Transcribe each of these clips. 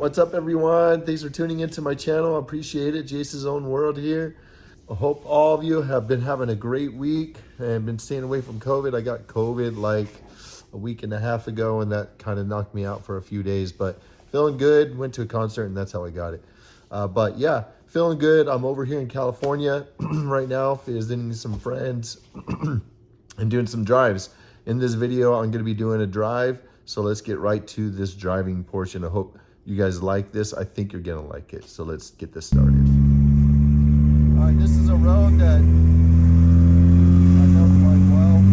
What's up, everyone? Thanks for tuning into my channel. I appreciate it. Jason's Own World here. I hope all of you have been having a great week and been staying away from COVID. I got COVID like a week and a half ago, and that kind of knocked me out for a few days, but feeling good. Went to a concert, and that's how I got it. But yeah, feeling good. I'm over here in California right now, visiting some friends and doing some drives. In this video, I'm going to be doing a drive, so let's get right to this driving portion. I hope you guys like this. I think you're going to like it, so let's get this started. All right, this is a road that I know quite well.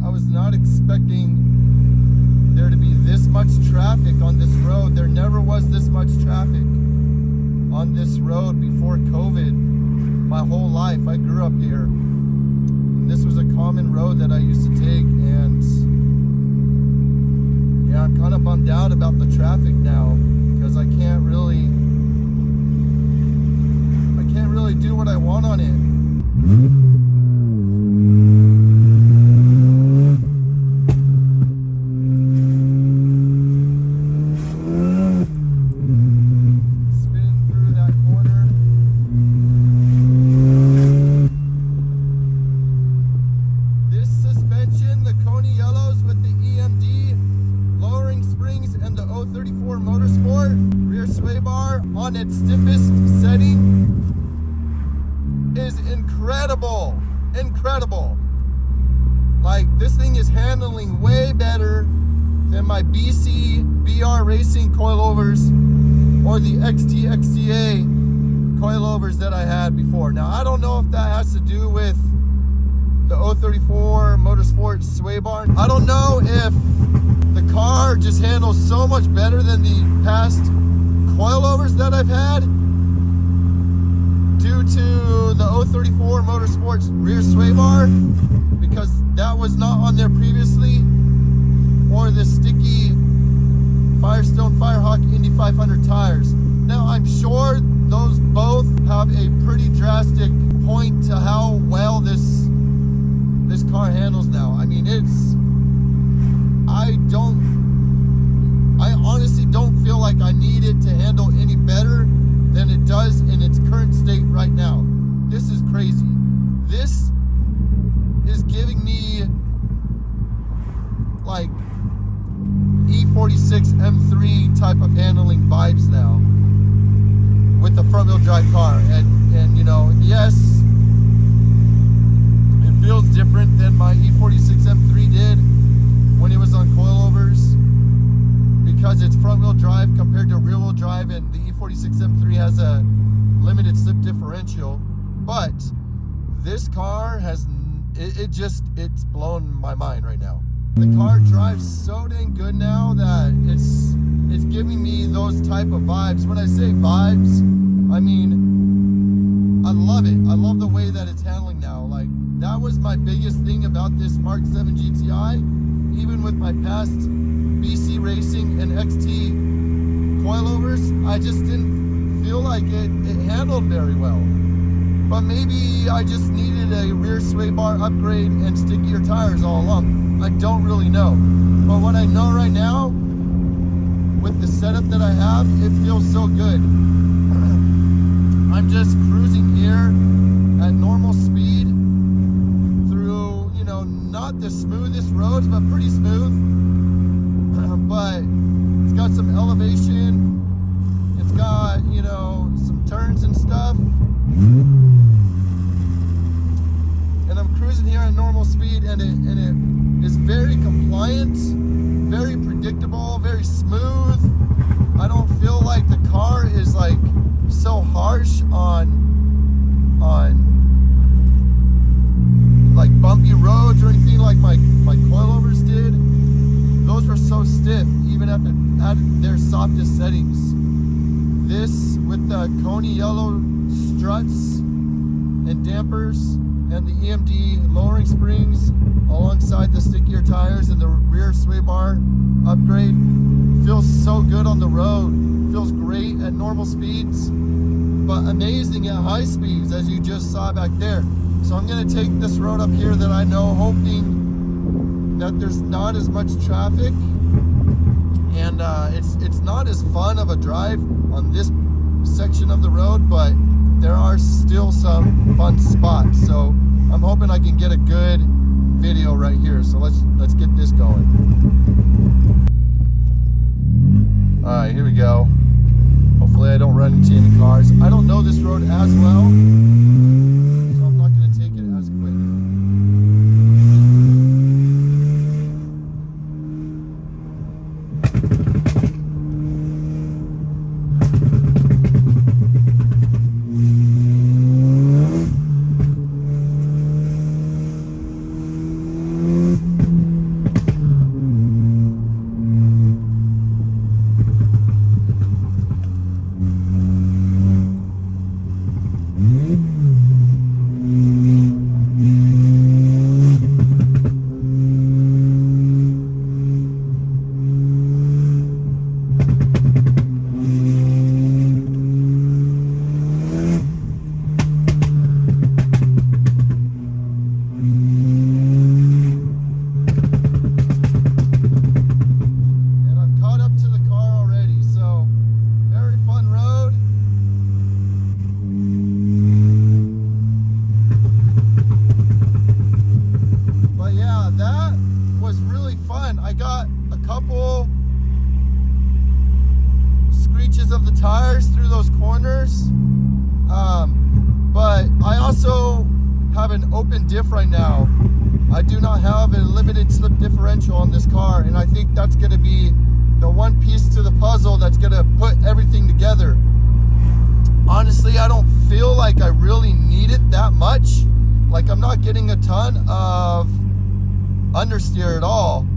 I was not expecting there to be this much traffic on this road. There never was this much traffic on this road before COVID. My whole life, I grew up here. And this was a common road that I used to take, and yeah, I'm kind of bummed out about the traffic now because I can't really do what I want on it. On its stiffest setting is incredible. Like, this thing is handling way better than my BC BR Racing coilovers or the XT XTA coilovers that I had before. Now, I don't know if that has to do with the 034 Motorsport sway bar. I don't know if the car just handles so much better than the past coilovers that I've had due to the 034 Motorsports rear sway bar, because that was not on there previously, or the sticky Firestone Firehawk Indy 500 tires. Now, I'm sure those both have a pretty drastic point to how well this car handles now. I mean, I honestly don't feel like I need it to handle any better than it does in its current state right now. This is crazy. This is giving me like E46 M3 type of handling vibes now with the front wheel drive car. And you know, yes, it feels different than my E46 M3 did when it was on coilovers, because it's front wheel drive compared to rear wheel drive, and the E46 M3 has a limited slip differential. But this car has, it's blown my mind right now. The car drives so dang good now that it's giving me those type of vibes. When I say vibes, I mean, I love it. I love the way that it's handling now. Like, that was my biggest thing about this Mark 7 GTI. Even with my past BC Racing and XT coilovers, I just didn't feel like it handled very well. But maybe I just needed a rear sway bar upgrade and stickier tires all along. I don't really know. But what I know right now, with the setup that I have, it feels so good. I'm just cruising here at normal speed through, you know, not the smoothest roads, but pretty smooth. But it's got some elevation. It's got, you know, some turns and stuff. And I'm cruising here at normal speed, and it is very compliant, very predictable, very smooth. I don't feel like the car is like so harsh on like bumpy roads or anything like my coilovers did. Those were so stiff, even at their softest settings. This, with the Koni yellow struts and dampers and the EMD lowering springs alongside the stickier tires and the rear sway bar upgrade, feels so good on the road. Feels great at normal speeds, but amazing at high speeds, as you just saw back there. So I'm gonna take this road up here that I know, hoping that there's not as much traffic, and it's not as fun of a drive on this section of the road, but there are still some fun spots. So I'm hoping I can get a good video right here. So let's get this going. All right, here we go. Hopefully I don't run into any cars. I don't know this road as well, so I'm not going to take it as quick. I got a couple screeches of the tires through those corners, but I also have an open diff right now. I do not have a limited slip differential on this car, and I think that's going to be the one piece to the puzzle that's going to put everything together. Honestly, I don't feel like I really need it that much. Like, I'm not getting a ton of understeer at all.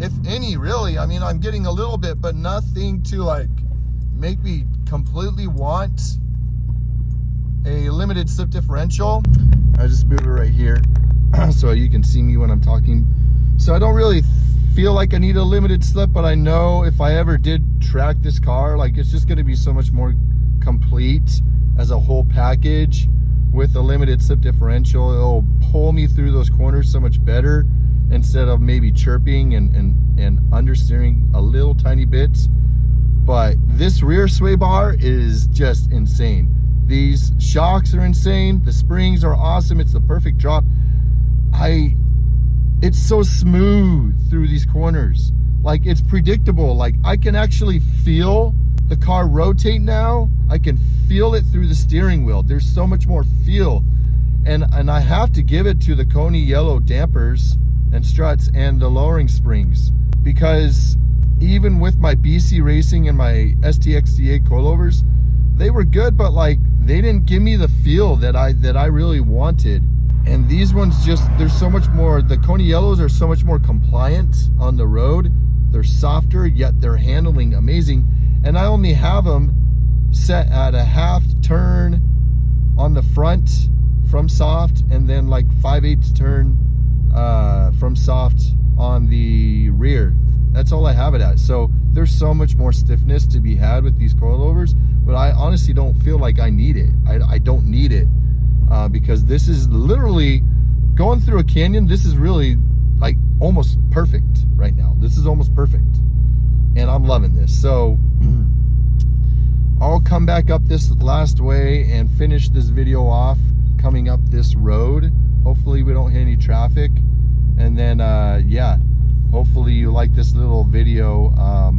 If any, really. I mean, I'm getting a little bit, but nothing to like make me completely want a limited slip differential. I just move it right here so you can see me when I'm talking. So I don't really feel like I need a limited slip, but I know if I ever did track this car, like, it's just going to be so much more complete as a whole package with a limited slip differential. It'll pull me through those corners so much better, instead of maybe chirping and understeering a little tiny bits. But this rear sway bar is just insane. These shocks are insane. The springs are awesome. It's the perfect drop. It's so smooth through these corners. Like, it's predictable. Like, I can actually feel the car rotate now. I can feel it through the steering wheel. There's so much more feel. And I have to give it to the Koni yellow dampers and struts and the lowering springs, because even with my BC Racing and my STX-T8 coilovers, they were good, but like, they didn't give me the feel that I really wanted. And these ones just, there's so much more. The Koni yellows are so much more compliant on the road. They're softer, yet they're handling amazing. And I only have them set at a half turn on the front from soft, and then like 5/8 turn from soft on the rear. That's all I have it at. So there's so much more stiffness to be had with these coilovers, but I honestly don't feel like I need it. I don't need it because this is literally going through a canyon. This is really like almost perfect right now. This is almost perfect, and I'm loving this. So I'll come back up this last way and finish this video off coming up this road. Hopefully we don't hit any traffic, and then yeah, hopefully you like this little video.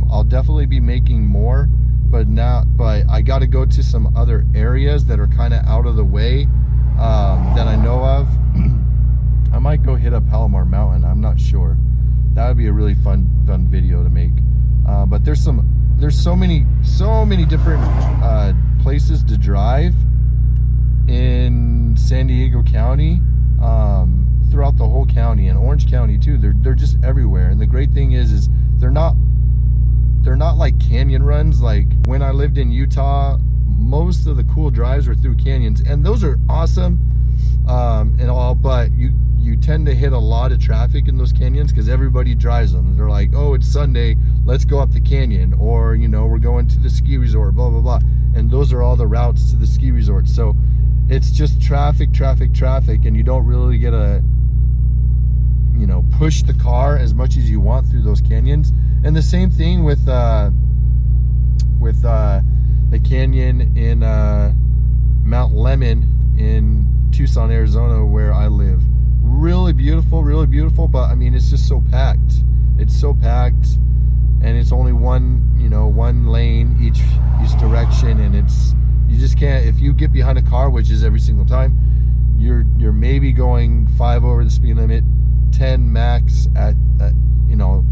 I'll definitely be making more, but I got to go to some other areas that are kind of out of the way that I know of. I might go hit up Palomar Mountain. I'm not sure. That would be a really fun video to make. But there's so many different places to drive in San Diego County, throughout the whole county, and Orange County too. They're just everywhere. And the great thing is they're not like canyon runs. Like when I lived in Utah, most of the cool drives were through canyons, and those are awesome and all, but you tend to hit a lot of traffic in those canyons because everybody drives them. They're like, oh, it's Sunday, let's go up the canyon, or you know, we're going to the ski resort, blah blah blah. And those are all the routes to the ski resort. So it's just traffic, and you don't really get a, you know, push the car as much as you want through those canyons. And the same thing with the canyon in Mount Lemmon in Tucson, Arizona, where I live. Really beautiful, but I mean, it's just so packed. It's so packed, and it's only one lane each direction, and you just can't, if you get behind a car, which is every single time, you're maybe going 5 over the speed limit, 10 max at you know,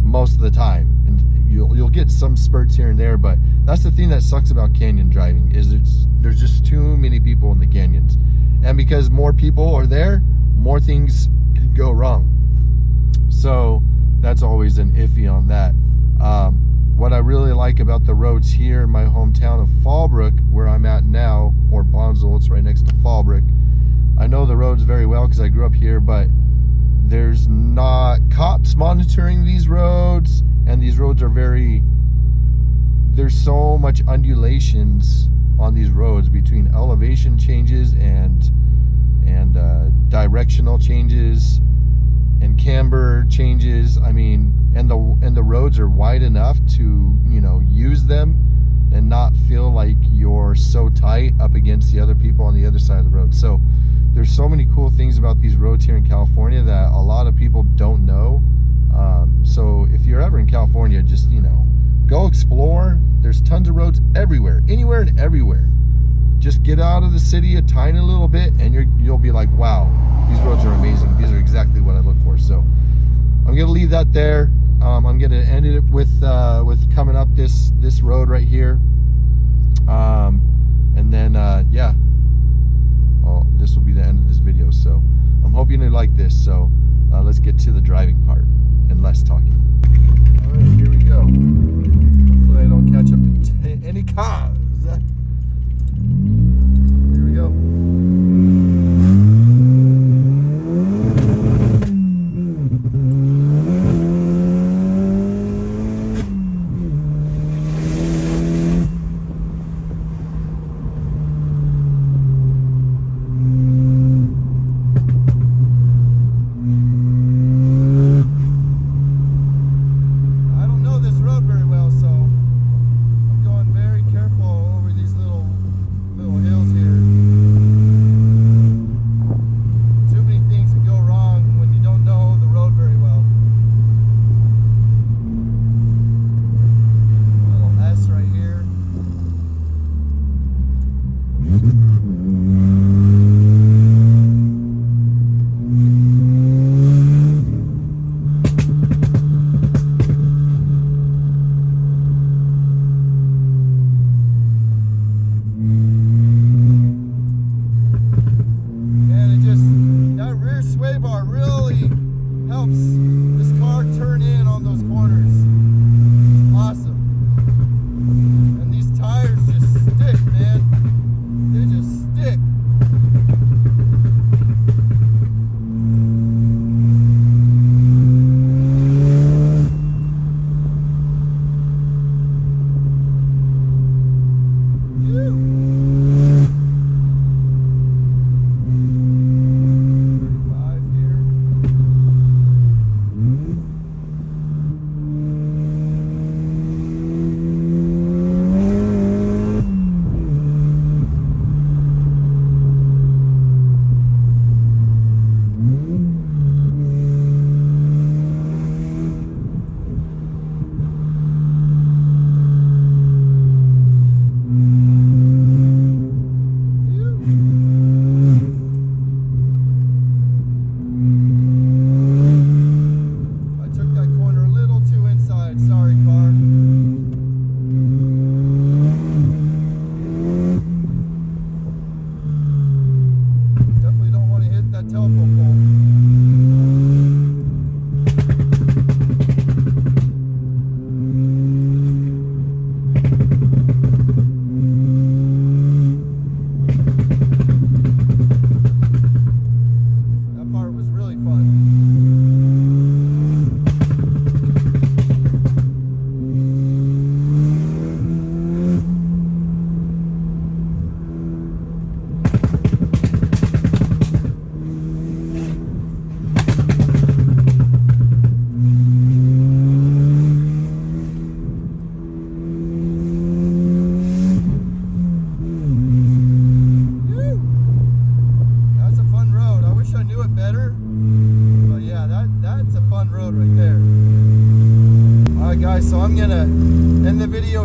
most of the time. And you'll get some spurts here and there, but that's the thing that sucks about canyon driving, is there's just too many people in the canyons. And because more people are there, more things can go wrong. So that's always an iffy on that. What I really like about the roads here in my hometown of Fallbrook, where I'm at now, or Bonsall, it's right next to Fallbrook. I know the roads very well because I grew up here, but there's not cops monitoring these roads, and these roads are there's so much undulations on these roads between elevation changes and directional changes and camber changes. I mean, and the roads are wide enough to, you know, use them and not feel like you're so tight up against the other people on the other side of the road. So there's so many cool things about these roads here in California that a lot of people don't know. So if you're ever in California, just, you know, go explore. There's tons of roads everywhere, anywhere and everywhere. Just get out of the city a tiny little bit, and you'll be like, wow, these roads are amazing. These are exactly what I look for. So I'm gonna leave that there. I'm gonna end it with coming up this road right here, and then yeah, well, this will be the end of this video. So I'm hoping you like this. So let's get to the driving part and less talking. All right, here we go. Hopefully I don't catch up to any cars. Here we go.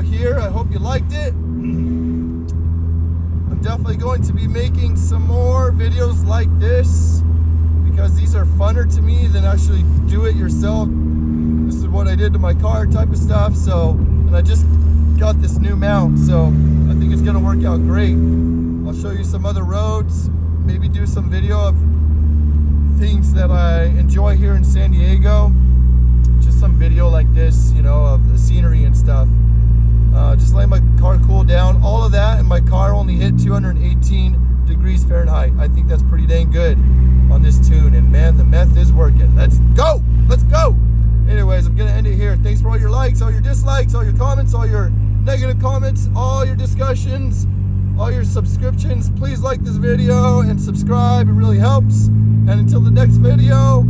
video here. I hope you liked it. I'm definitely going to be making some more videos like this because these are funner to me than actually do it yourself. This is what I did to my car type of stuff. So, and I just got this new mount, so I think it's gonna work out great. I'll show you some other roads, maybe do some video of things that I enjoy here in San Diego. Just some video like this, you know, of the scenery and stuff. Just letting my car cool down. All of that, and my car only hit 218 degrees Fahrenheit. I think that's pretty dang good on this tune. And man, the meth is working. Let's go! Let's go! Anyways, I'm gonna end it here. Thanks for all your likes, all your dislikes, all your comments, all your negative comments, all your discussions, all your subscriptions. Please like this video and subscribe. It really helps. And until the next video,